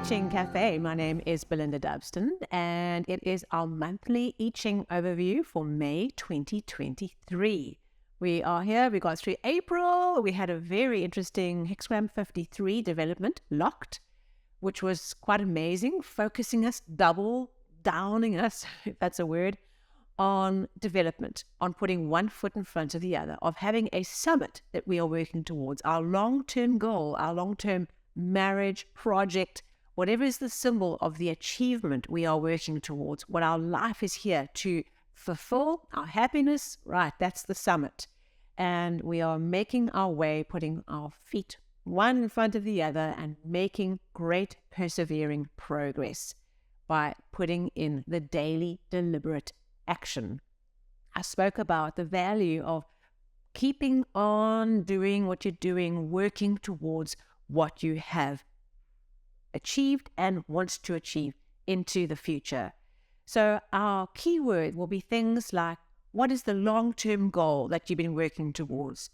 Ching Cafe. My name is Belinda Dubston, and it is our monthly I Ching overview for May 2023. We are here. We got through April. We had a very interesting Hexagram 53 development locked, which was quite amazing, focusing us, double downing us, if that's a word, on development, on putting one foot in front of the other, of having a summit that we are working towards, our long-term goal, our long-term marriage project, whatever is the symbol of the achievement we are working towards, what our life is here to fulfill, our happiness, right, that's the summit. And we are making our way, putting our feet one in front of the other and making great persevering progress by putting in the daily deliberate action. I spoke about the value of keeping on doing what you're doing, working towards what you have achieved and want to achieve into the future. So our keyword will be things like, what is the long-term goal that you've been working towards?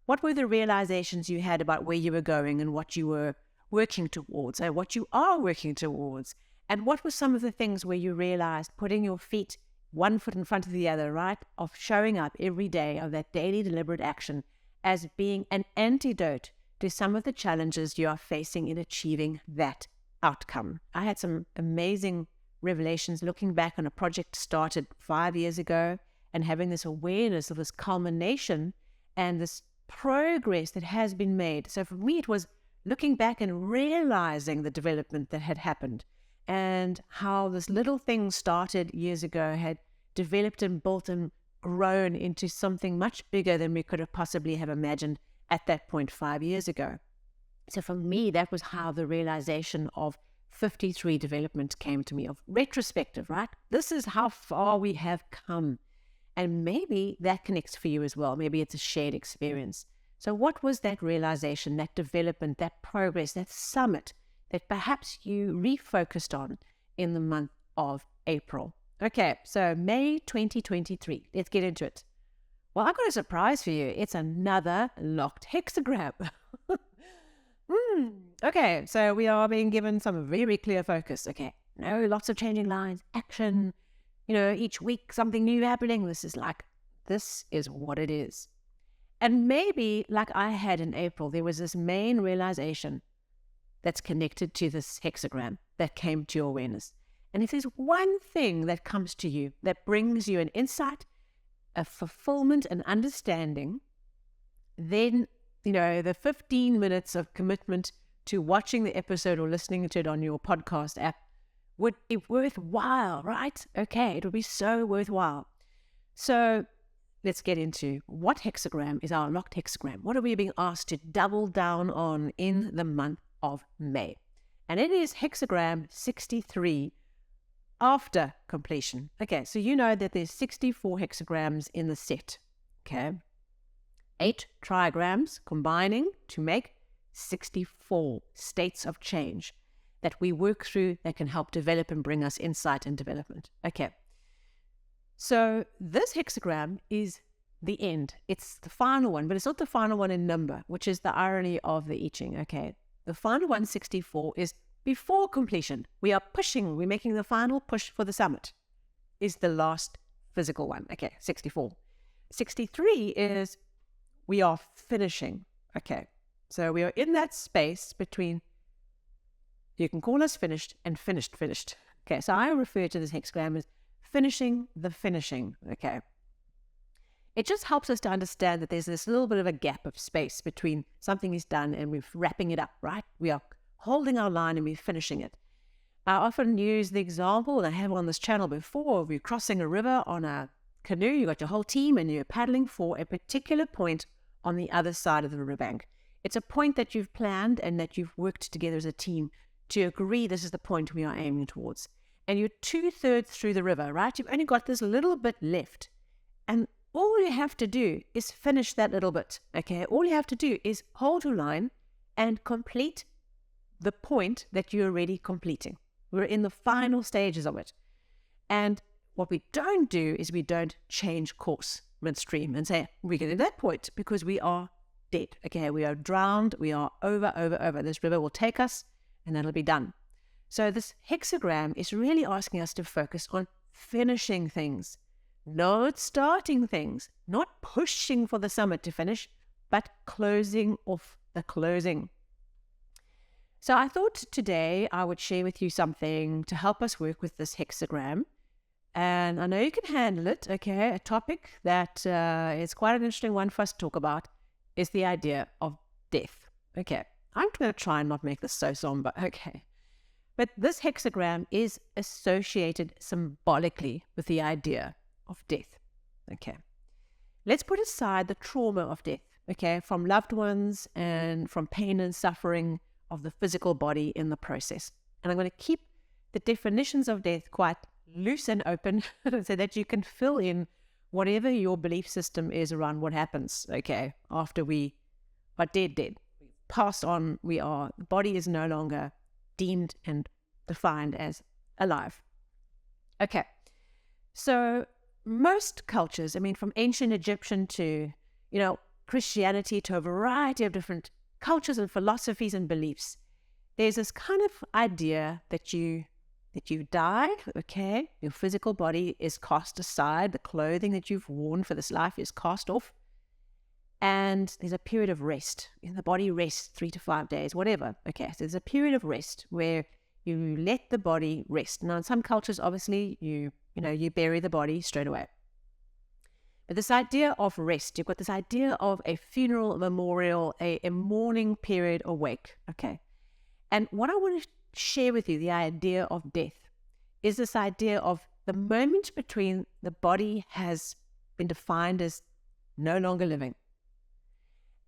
What were the realizations you had about where you were going and what you were working towards, and what you are working towards? And what were some of the things where you realized putting your feet one foot in front of the other, right, of showing up every day, of that daily deliberate action as being an antidote to some of the challenges you are facing in achieving that outcome. I had some amazing revelations looking back on a project started 5 years ago and having this awareness of this culmination and this progress that has been made. So for me, it was looking back and realizing the development that had happened and how this little thing started years ago had developed and built and grown into something much bigger than we could have possibly have imagined at that point 5 years ago. So for me, that was how the realization of 53 development came to me, of retrospective, right? This is how far we have come. And maybe that connects for you as well. Maybe it's a shared experience. So what was that realization, that development, that progress, that summit that perhaps you refocused on in the month of April? Okay, so May 2023. Let's get into it. Well, I've got a surprise for you. It's another locked hexagram. Okay, so we are being given some very clear focus. Okay, no, lots of changing lines, action, each week something new happening. This is what it is. And maybe like I had in April, there was this main realization that's connected to this hexagram that came to your awareness. And if there's one thing that comes to you that brings you an insight, a fulfillment, an understanding, then, the 15 minutes of commitment to watching the episode or listening to it on your podcast app would be worthwhile, right? Okay, it would be so worthwhile. So let's get into what hexagram is our locked hexagram. What are we being asked to double down on in the month of May? And it is hexagram 63 after completion. Okay, so you know that there's 64 hexagrams in the set, okay? 8 trigrams combining to make 64 states of change that we work through that can help develop and bring us insight and development. Okay, so this hexagram is the end. It's the final one, but it's not the final one in number, which is the irony of the I Ching, okay? The final one, 64, is before completion. We are pushing, we're making the final push for the summit, is the last physical one. Okay, 64. 63 is we are finishing. Okay, so we are in that space between, you can call us finished and finished. Okay, so I refer to this hexagram as finishing the finishing. Okay, it just helps us to understand that there's this little bit of a gap of space between something is done and we're wrapping it up, right? We are holding our line and we're finishing it. I often use the example, and I have on this channel before, of you crossing a river on a canoe. You got your whole team and you're paddling for a particular point on the other side of the riverbank. It's a point that you've planned and that you've worked together as a team to agree this is the point we are aiming towards. And you're 2/3 through the river, right? You've only got this little bit left. And all you have to do is finish that little bit, okay? All you have to do is hold your line and complete the point that you're already completing. We're in the final stages of it. And what we don't do is we don't change course midstream and say, we're getting to that point, because we are dead. Okay, we are drowned. We are over. This river will take us and that'll be done. So this hexagram is really asking us to focus on finishing things, not starting things, not pushing for the summit to finish, but closing off the closing. So I thought today I would share with you something to help us work with this hexagram. And I know you can handle it, okay? A topic that is quite an interesting one for us to talk about is the idea of death. Okay, I'm going to try and not make this so somber, okay? But this hexagram is associated symbolically with the idea of death, okay? Let's put aside the trauma of death, okay, from loved ones and from pain and suffering of the physical body in the process. And I'm going to keep the definitions of death quite loose and open so that you can fill in whatever your belief system is around what happens, okay, after we are dead, passed on, the body is no longer deemed and defined as alive. Okay, so most cultures, I mean, from ancient Egyptian to, Christianity, to a variety of different cultures and philosophies and beliefs, there's this kind of idea that you die, okay? Your physical body is cast aside. The clothing that you've worn for this life is cast off. And there's a period of rest. The body rests 3 to 5 days, whatever. Okay, so there's a period of rest where you let the body rest. Now, in some cultures, obviously, you bury the body straight away. But this idea of rest, you've got this idea of a funeral, a memorial, a mourning period awake, okay? And what I want to share with you, the idea of death, is this idea of the moment between the body has been defined as no longer living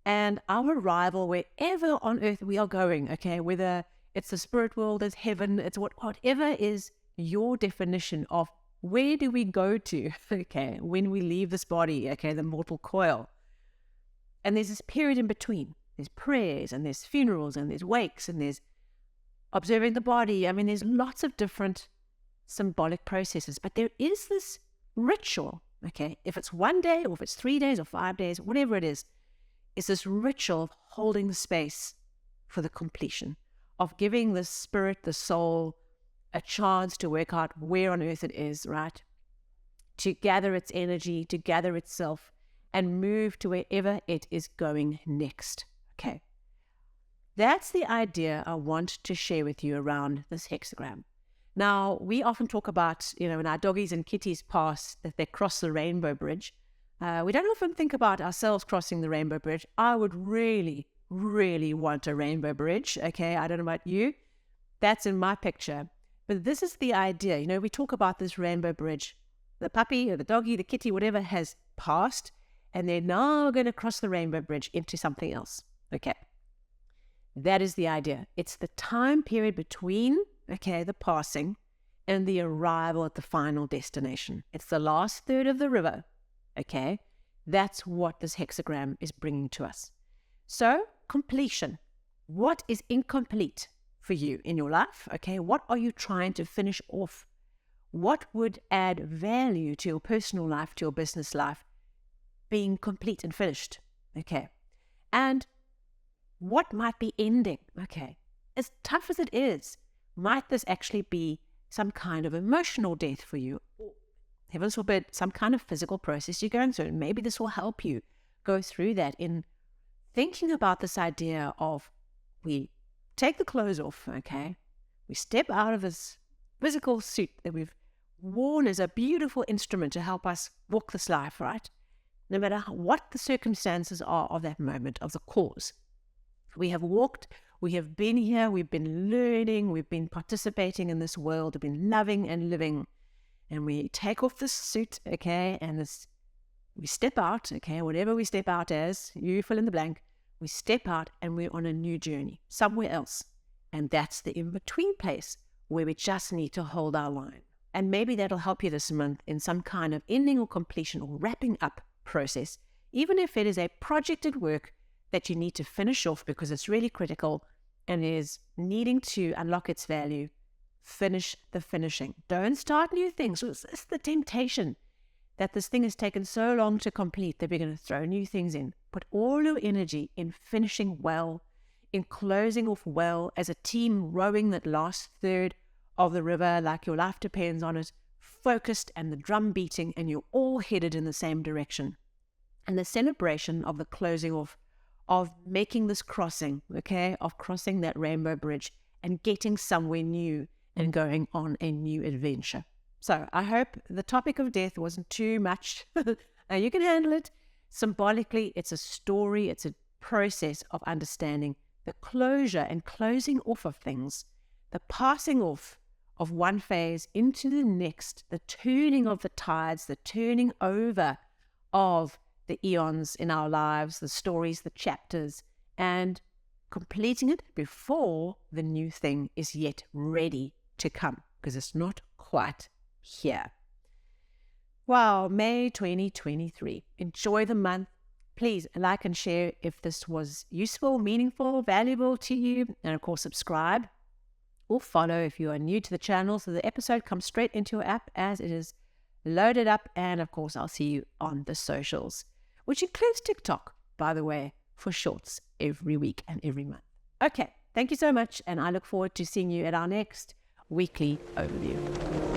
and our arrival wherever on earth we are going, okay, whether it's the spirit world, it's heaven, it's whatever is your definition of where do we go to, okay, when we leave this body, okay, the mortal coil. And there's this period in between. There's prayers and there's funerals and there's wakes and there's observing the body. I mean, there's lots of different symbolic processes, but there is this ritual, okay, if it's 1 day or if it's 3 days or 5 days, whatever it is, it's this ritual of holding the space for the completion, of giving the spirit, the soul, a chance to work out where on earth it is, right? To gather its energy, to gather itself, and move to wherever it is going next, okay? That's the idea I want to share with you around this hexagram. Now, we often talk about, when our doggies and kitties pass, that they cross the rainbow bridge. We don't often think about ourselves crossing the rainbow bridge. I would really, really want a rainbow bridge, okay? I don't know about you. That's in my picture. But this is the idea. We talk about this rainbow bridge. The puppy or the doggy, the kitty, whatever has passed, and they're now going to cross the rainbow bridge into something else, okay? That is the idea. It's the time period between, okay, the passing and the arrival at the final destination. It's the last third of the river, okay? That's what this hexagram is bringing to us. So, completion. What is incomplete for you in your life, okay? What are you trying to finish off? What would add value to your personal life, to your business life, being complete and finished, okay? And what might be ending, okay? As tough as it is, might this actually be some kind of emotional death for you? Or, heavens forbid, some kind of physical process you're going through. And maybe this will help you go through that in thinking about this idea of we take the clothes off, okay? We step out of this physical suit that we've worn as a beautiful instrument to help us walk this life, right? No matter what the circumstances are of that moment, of the cause. We have walked, we have been here, we've been learning, we've been participating in this world, we've been loving and living. And we take off this suit, okay, and we step out, okay, whatever we step out as, you fill in the blank, we step out and we're on a new journey, somewhere else. And that's the in-between place where we just need to hold our line. And maybe that'll help you this month in some kind of ending or completion or wrapping up process, even if it is a project at work that you need to finish off because it's really critical and is needing to unlock its value. Finish the finishing. Don't start new things. It's the temptation that this thing has taken so long to complete that we're going to throw new things in. Put all your energy in finishing well, in closing off well as a team rowing that last third of the river like your life depends on it, focused and the drum beating, and you're all headed in the same direction. And the celebration of the closing off, of making this crossing, okay, of crossing that rainbow bridge and getting somewhere new and going on a new adventure. So I hope the topic of death wasn't too much. You can handle it. Symbolically, it's a story, it's a process of understanding the closure and closing off of things, the passing off of one phase into the next, the turning of the tides, the turning over of the eons in our lives, the stories, the chapters, and completing it before the new thing is yet ready to come, because it's not quite here. Wow, May 2023. Enjoy the month. Please like and share if this was useful, meaningful, valuable to you, and of course subscribe or follow if you are new to the channel so the episode comes straight into your app as it is loaded up. And of course I'll see you on the socials, which includes TikTok, by the way, for shorts every week and every month. Okay, thank you so much, and I look forward to seeing you at our next weekly overview.